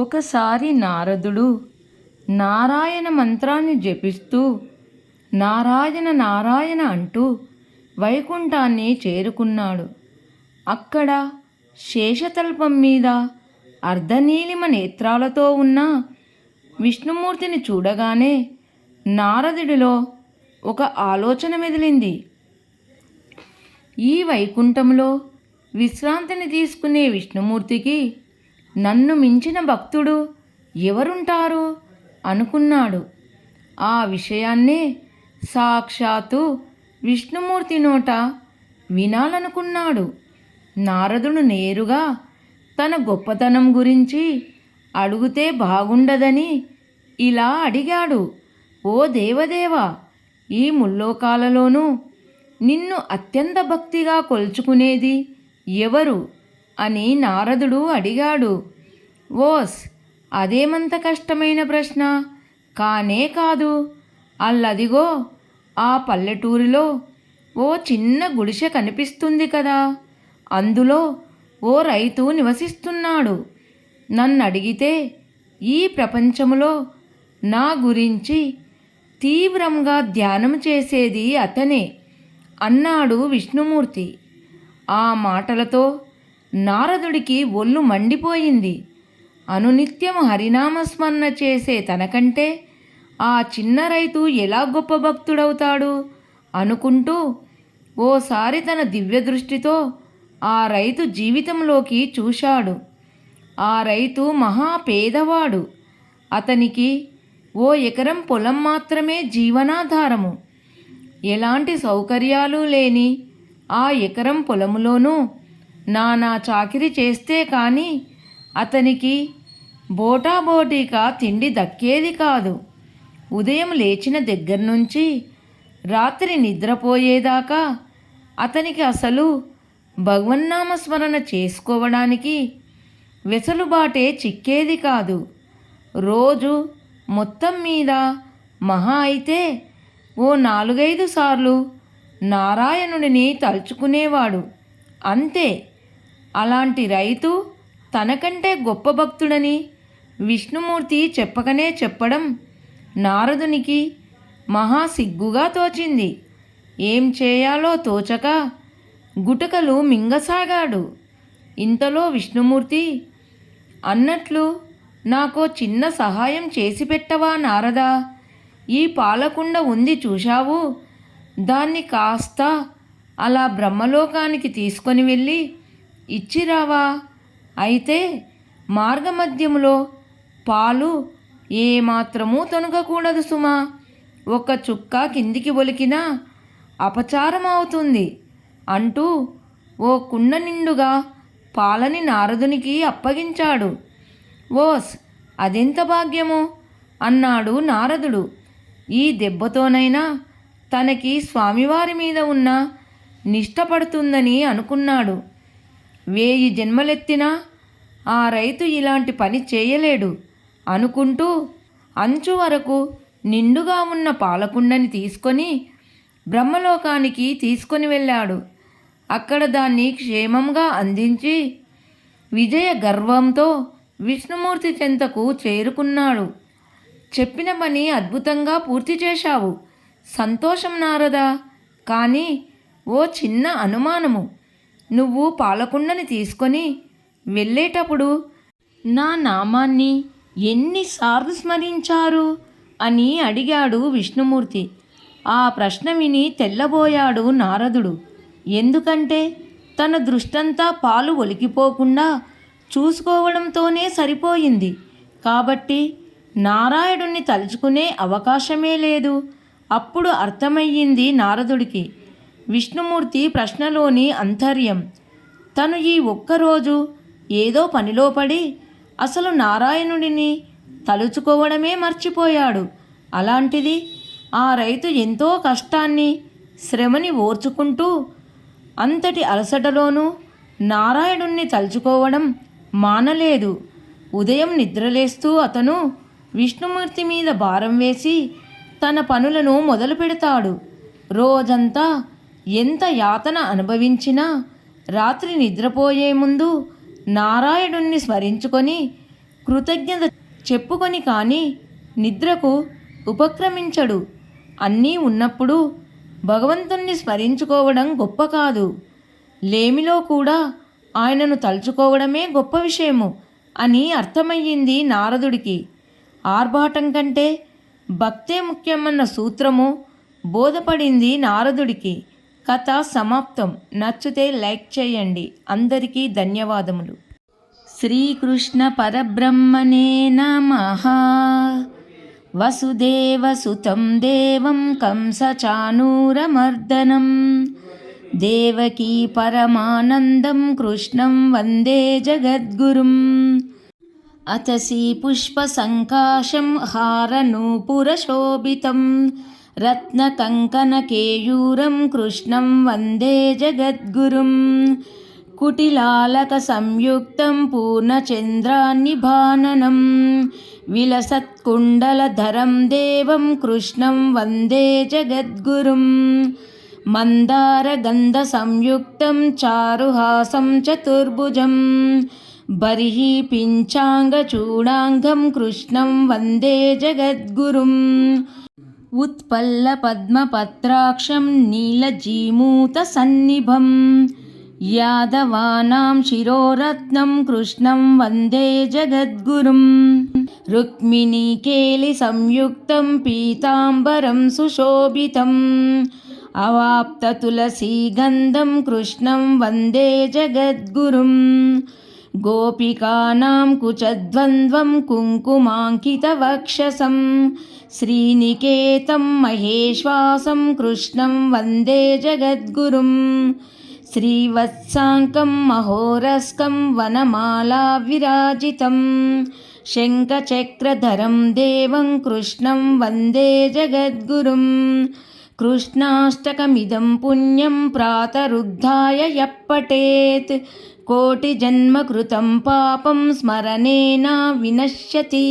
ఒకసారి నారదుడు నారాయణ మంత్రాన్ని జపిస్తూ నారాయణ నారాయణ అంటూ వైకుంఠాన్ని చేరుకున్నాడు. అక్కడ శేషతల్పం మీద అర్ధనీలిమ నేత్రాలతో ఉన్న విష్ణుమూర్తిని చూడగానే నారదుడిలో ఒక ఆలోచన మెదిలింది. ఈ వైకుంఠంలో విశ్రాంతిని తీసుకునే విష్ణుమూర్తికి నన్ను మించిన భక్తుడు ఎవరుంటారు అనుకున్నాడు. ఆ విషయాన్నే సాక్షాత్తు విష్ణుమూర్తి నోట వినాలనుకున్నాడు. నారదుడు నేరుగా తన గొప్పతనం గురించి అడిగితే బాగుండదని ఇలా అడిగాడు. ఓ దేవదేవా, ఈ ముల్లోకాలలోనూ నిన్ను అత్యంత భక్తిగా కొలుచుకునేది ఎవరు అని నారదుడు అడిగాడు. ఓస్, అదేమంత కష్టమైన ప్రశ్న కానే కాదు. అల్లదిగో ఆ పల్లెటూరిలో ఓ చిన్న గుడిసె కనిపిస్తుంది కదా, అందులో ఓ రైతు నివసిస్తున్నాడు. నన్ను అడిగితే ఈ ప్రపంచంలో నా గురించి తీవ్రంగా ధ్యానం చేసేది అతనే అన్నాడు విష్ణుమూర్తి. ఆ మాటలతో నారదుడికి ఒళ్ళు మండిపోయింది. అనునిత్యం హరినామస్మరణ చేసే తనకంటే ఆ చిన్న రైతు ఎలా గొప్ప భక్తుడవుతాడు అనుకుంటూ ఓసారి తన దివ్య దృష్టితో ఆ రైతు జీవితంలోకి చూశాడు. ఆ రైతు మహా పేదవాడు. అతనికి ఓ ఎకరం పొలం మాత్రమే జీవనాధారము. ఎలాంటి సౌకర్యాలు లేని ఆ ఎకరం పొలములోనూ నానా చాకిరి చేస్తే కానీ అతనికి బోటాబోటీగా తిండి దక్కేది కాదు. ఉదయం లేచిన దగ్గర నుంచి రాత్రి నిద్రపోయేదాకా అతనికి అసలు భగవన్నామస్మరణ చేసుకోవడానికి వెసులుబాటే చిక్కేది కాదు. రోజు మొత్తం మీద మహా అయితే ఓ 4-5 సార్లు నారాయణుడిని తలుచుకునేవాడు, అంతే. అలాంటి రైతు తనకంటే గొప్ప భక్తుడని విష్ణుమూర్తి చెప్పకనే చెప్పడం నారదునికి మహా సిగ్గుగా తోచింది. ఏం చేయాలో తోచక గుటకలు మింగసాగాడు. ఇంతలో విష్ణుమూర్తి, అన్నట్లు నాకో చిన్న సహాయం చేసి పెట్టవా నారదా? ఈ పాలకుండ ఉంది చూశావు, దాన్ని కాస్త అలా బ్రహ్మలోకానికి తీసుకొని వెళ్ళి ఇచ్చిరావా? అయితే మార్గమధ్యంలో పాలు ఏమాత్రమూ తొనగకూడదు సుమా. ఒక్క చుక్క కిందికి ఒలికినా అపచారం అవుతుంది అంటూ ఓ కుండ నిండుగా పాలని నారదునికి అప్పగించాడు. ఓస్, అదెంత భాగ్యము అన్నాడు నారదుడు. ఈ దెబ్బతోనైనా తనకి స్వామివారి మీద ఉన్న నిష్టపడుతుందని అనుకున్నాడు. 1000 జన్మలెత్తినా ఆ రైతు ఇలాంటి పని చేయలేడు అనుకుంటూ అంచు వరకు నిండుగా ఉన్న పాలకుండని తీసుకొని బ్రహ్మలోకానికి తీసుకొని వెళ్ళాడు. అక్కడ దాన్ని క్షేమంగా అందించి విజయ గర్వంతో విష్ణుమూర్తి చెంతకు చేరుకున్నాడు. చెప్పిన పని అద్భుతంగా పూర్తి చేశావు, సంతోషం నారదా. కానీ ఓ చిన్న అనుమానము. నువ్వు పాలకుండని తీసుకొని వెళ్ళేటప్పుడు నా నామాన్ని ఎన్నిసార్లు స్మరించారు అని అడిగాడు విష్ణుమూర్తి. ఆ ప్రశ్న విని తెల్లబోయాడు నారదుడు. ఎందుకంటే తన దృష్టంతా పాలు ఒలికిపోకుండా చూసుకోవడంతోనే సరిపోయింది. కాబట్టి నారాయణుణ్ణి తలుచుకునే అవకాశమే లేదు. అప్పుడు అర్థమయ్యింది నారదుడికి విష్ణుమూర్తి ప్రశ్నలోని అంతర్యం. తను ఈ ఒక్కరోజు ఏదో పనిలో పడి అసలు నారాయణుడిని తలుచుకోవడమే మర్చిపోయాడు. అలాంటిది ఆ రైతు ఎంతో కష్టాన్ని శ్రమని ఓర్చుకుంటూ అంతటి అలసటలోనూ నారాయణుణ్ణి తలుచుకోవడం మానలేదు. ఉదయం నిద్రలేస్తూ అతను విష్ణుమూర్తి మీద భారం వేసి తన పనులను మొదలు పెడతాడు. రోజంతా ఎంత యాతన అనుభవించినా రాత్రి నిద్రపోయే ముందు నారాయణుణ్ణి స్మరించుకొని కృతజ్ఞత చెప్పుకొని కానీ నిద్రకు ఉపక్రమించడు. అన్నీ ఉన్నప్పుడు భగవంతుణ్ణి స్మరించుకోవడం గొప్ప కాదు, లేమిలో కూడా ఆయనను తలుచుకోవడమే గొప్ప విషయము అని అర్థమయ్యింది నారదుడికి. ఆర్భాటం కంటే భక్తే ముఖ్యమన్న సూత్రము బోధపడింది నారదుడికి. కథ సమాప్తం. నచ్చితే లైక్ చేయండి. అందరికీ ధన్యవాదములు. శ్రీకృష్ణ పరబ్రహ్మణే నమః. వసుదేవసుతం దేవం కంసచానూరమర్దనం దేవకీ పరమానందం కృష్ణం వందే జగద్గురుం. అతసి పుష్పసంకాశం హారనూపురశోభితం రత్నకంకణకేయూరం కృష్ణం వందే జగద్గురుం. కుటిలాలక సంయుక్తం పూర్ణచంద్రాన్నిభాననం విలసత్కుండలధరం దేవం కృష్ణం వందే జగద్గురుం. మందారగంధ సంయుక్తం చారుహాసం చతుర్భుజం బర్హి పింఛాంగచూడాంగం కృష్ణం వందే జగద్గురుం. ఉత్పల్లపద్మపత్రాక్షం నీలజీమూతసన్నిభం యాదవానాం శిరోరత్నం కృష్ణం వందే జగద్గురుం. రుక్మిణీకేలి సంయుక్తం పీతాంబరం సుశోభితం అవాప్తతులసీగంధం కృష్ణం వందే జగద్గురుం. గోపికానాం కుచద్వంద్వం కుంకుమాంకితవక్షసం శ్రీనికేతం మహేశ్వాసం కృష్ణం వందే జగద్గురుం. శ్రీవత్సాంకం మహోరస్కం వనమాలా విరాజితం శంఖచక్రధరం దేవం కృష్ణం వందే జగద్గురుం. కృష్ణాష్టకమిదం పుణ్యం ప్రాతరుద్ధాయ యః పఠేత్ కోటిజన్మకృతం పాపం స్మరణేన వినశ్యతి.